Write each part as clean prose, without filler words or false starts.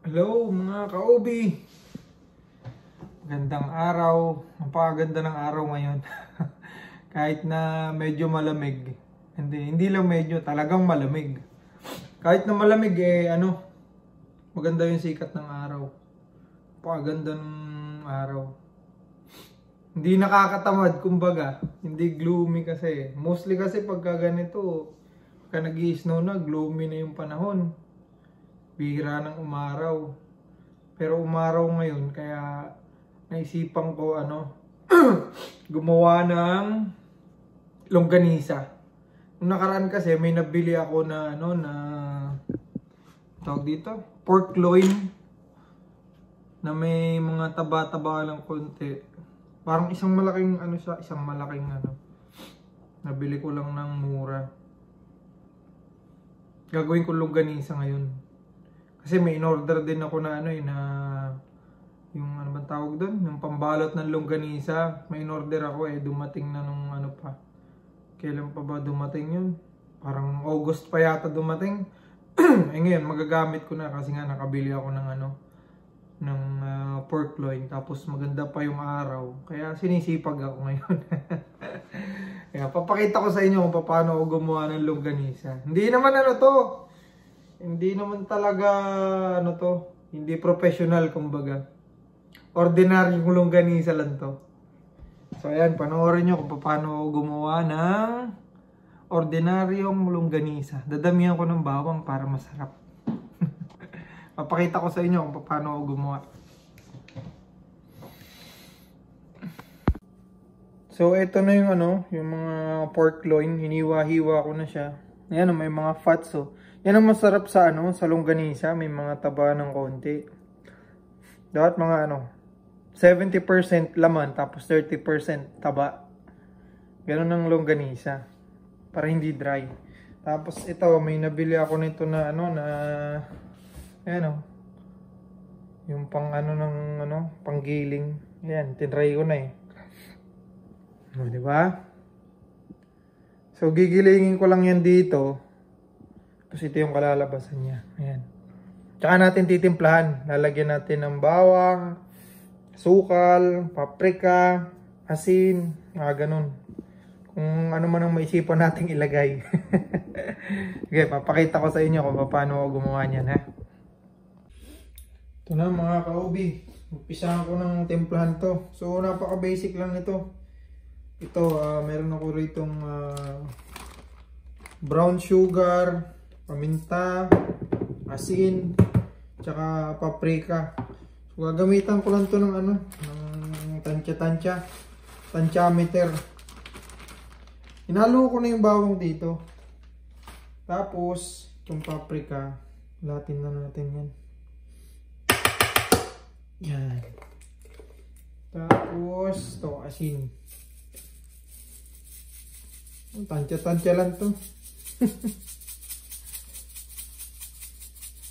Hello mga ka-OB! Magandang araw. Napakaganda ng araw ngayon. Kahit na medyo malamig. Hindi lang medyo, talagang malamig. Kahit na malamig maganda yung sikat ng araw. Napakaganda ng araw. Hindi nakakatamad, kumbaga. Hindi gloomy kasi. Mostly kasi pagka ganito, pagka nag-i-snow na, gloomy na yung panahon. Bihira ng umaraw. Pero umaraw ngayon, kaya naisipan ko gumawa ng longganisa. Nung nakaraan kasi may nabili ako na tawag dito, pork loin na may mga taba-taba lang konti. Parang isang malaking nabili ko lang ng mura. Gagawin ko longganisa ngayon. Kasi may in-order din ako na yung bang tawag doon? Yung pambalot ng longganisa. May in-order ako dumating na nung kailan pa ba dumating yun? Parang August pa yata dumating. Ngayon magagamit ko na kasi nga nakabili ako ng pork loin. Tapos maganda pa yung araw. Kaya sinisipag ako ngayon. Kaya papakita ko sa inyo kung paano ako gumawa ng longganisa. Hindi naman hindi naman talaga hindi professional kumbaga. Ordinary yung longganisa lang to. So ayan, panoorin nyo kung paano ako gumawa ng ordinaryong longganisa. Dadamihan ko ng bawang para masarap. Papakita ko sa inyo kung paano ako gumawa. So ito na yung mga pork loin, hiniwa-hiwa ko na siya. Ayan, may mga fats Yan ang masarap sa sa longganisa, may mga taba ng konti. Dapat mga 70% laman tapos 30% taba. Ganun ang longganisa para hindi dry. Tapos ito, may nabili ako nito na yung panggiling. Ayan, tinry ko na di ba? So gigilingin ko lang yan dito. Tapos ito yung kalalabasan niya. Ayan. Tsaka natin titimplahan. Lalagyan natin ng bawang, sukal, paprika, asin, ganun. Kung ano man ang maisipan nating ilagay. Okay, papakita ko sa inyo kung paano ako gumawa niyan, ha? Ito na mga ka-OB. Umpisahan ko ng timplahan to. So, napaka-basic lang nito. Ito, meron ako ritong brown sugar, paminta, asin, tsaka paprika. So, gagamitan ko lang to ng tansyameter. Hinalo ko na yung bawang dito. Tapos, itong paprika, latin na natin yan. Yan. Tapos, ito, asin. Tansya lang to.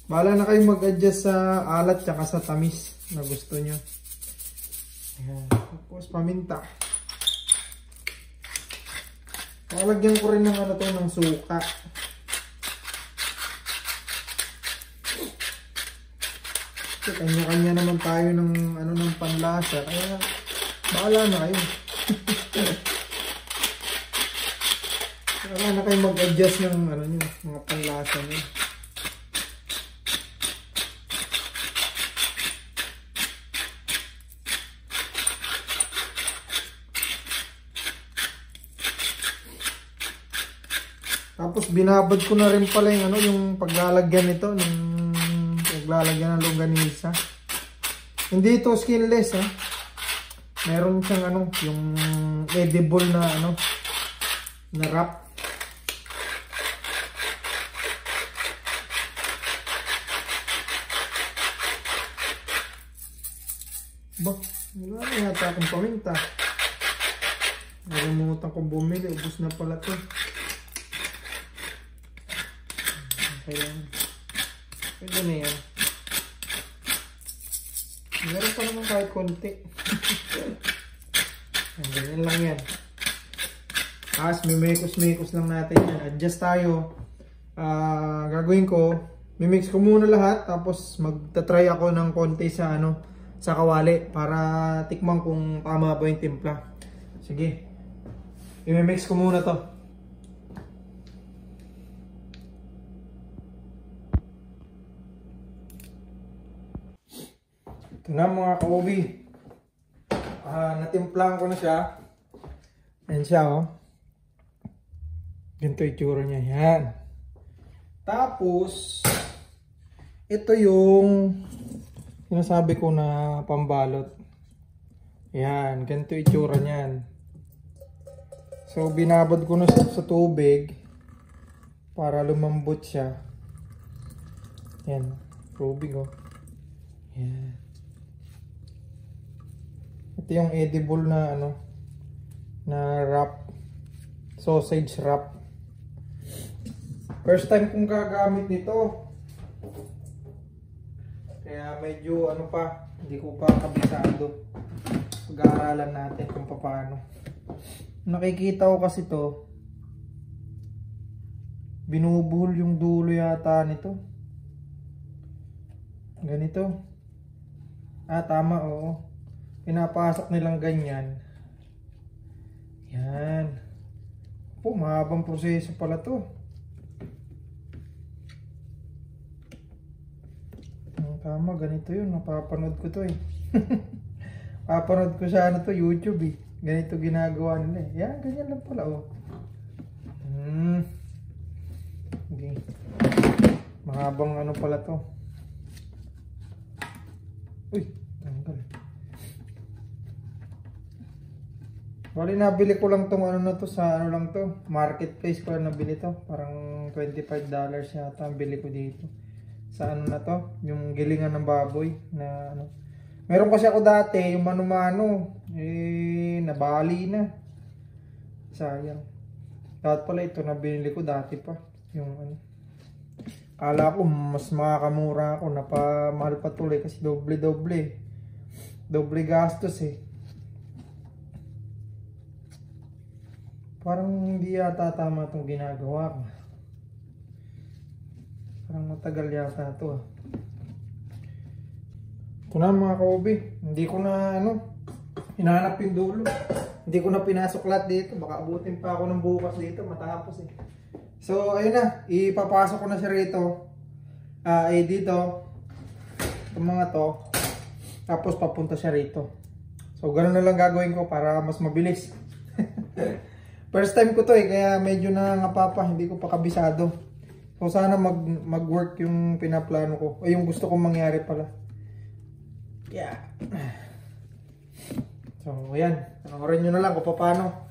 Bahala na kayong mag-adjust sa alat tsaka sa tamis na gusto nyo. Ayan. Tapos paminta. Palagyan ko rin ng suka. So, kanya-kanya naman tayo ng panlasa. Kaya bahala na kayo. Bahala na kayong mag-adjust ng mga panlasa nyo. Tapos binabad ko na rin pala yung paglalagyan nito, paglalagyan ng longganisa. Hindi ito skinless Meron siyang yung edible na na wrap. Wala na yata akong paminta. Nalimutan kong bumili, ubos na pala to. Pwede na yan. Meron pa naman kahit konti. Ganyan lang yan. Tapos may mekos lang natin yan. Adjust tayo. Gagawin ko mimix ko muna lahat tapos magta-try ako ng konti sa sa kawali para tikman kung tama ba yung timpla. Sige. I-mix ko muna to. Ito na mga ka-OB. Natimplahan ko na siya. Ayan siya oh. Ganito yung itsura niya. Yan. Tapos, ito yung sinasabi ko na pambalot. Yan. Ganito yung itsura niyan. So, binabad ko na siya sa tubig para lumambot siya. Yan. Tubig oh. Yan. Ito yung edible na na wrap. Sausage wrap. First time kong gagamit nito. Kaya medyo hindi ko pa kabisado. Pag-aaralan natin kung paano. Nakikita ko kasi to. Binubuhol yung dulo yata nito. Ganito. Tama oo. Pinapasok nilang ganyan. Yan. Mahabang proseso pala to. Tama, ganito yun. Napapanood ko to eh. Papanood ko sa YouTube eh. Ganito ginagawa nila eh. Yan, ganyan lang pala oh. Okay. Mahabang pala to. Uy, tanggal. Bali, nabili ko lang tong na to sa lang to. Marketplace ko lang nabili to. Parang $25 yata ang bili ko dito. Sa na to, yung gilingan ng baboy na Meron kasi ako dati, yung mano-mano, nabali na. Sayang. Dapat pala ito na binili ko dati pa. Yung Kala ko mas makakamura ako, napamahal pa tuloy kasi doble-doble. Doble gastos eh. Parang hindi yata tama itong ginagawa ko. Parang matagal yata ito ah. Ito na mga ka-OB. Hindi ko na hinahanap yung dulo. Hindi ko na pinasok lahat dito. Baka abutin pa ako ng bukas dito. Matapos eh. So ayun na. Ipapasok ko na siya rito. Dito. Itong mga to. Tapos papunta siya rito. So ganun na lang gagawin ko para mas mabilis. First time ko to eh. Kaya medyo nangapapa. Hindi ko pa kabisado. So sana mag-work yung pinaplano ko. O yung gusto kong mangyari pala. Yeah. So ayan. Panoorin nyo na lang kung paano.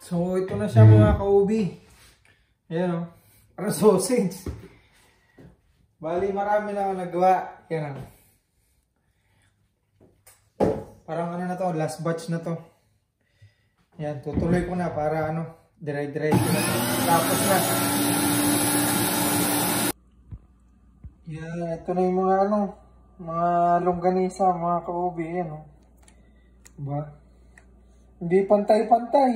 So ito na siya mga ka-OB. Ayan o. Parang sausage. Bali, marami na ako nagawa. Yan. Parang ano na to, last batch na to. Yan, tutuloy ko na para ano, dire-diretso na to. Tapos na. Yan, ito na yung mga ano, mga longganisa, mga kaubi. Yan, oh. Diba? Hindi pantay-pantay.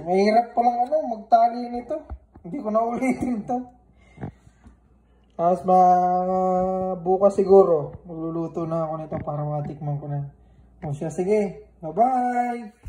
Mahirap palang ano, magtali nito. Hindi ko na ulitin to. Tapos bukas siguro, magluluto na ako nito para matikman ko na. O siya, sige. Bye-bye!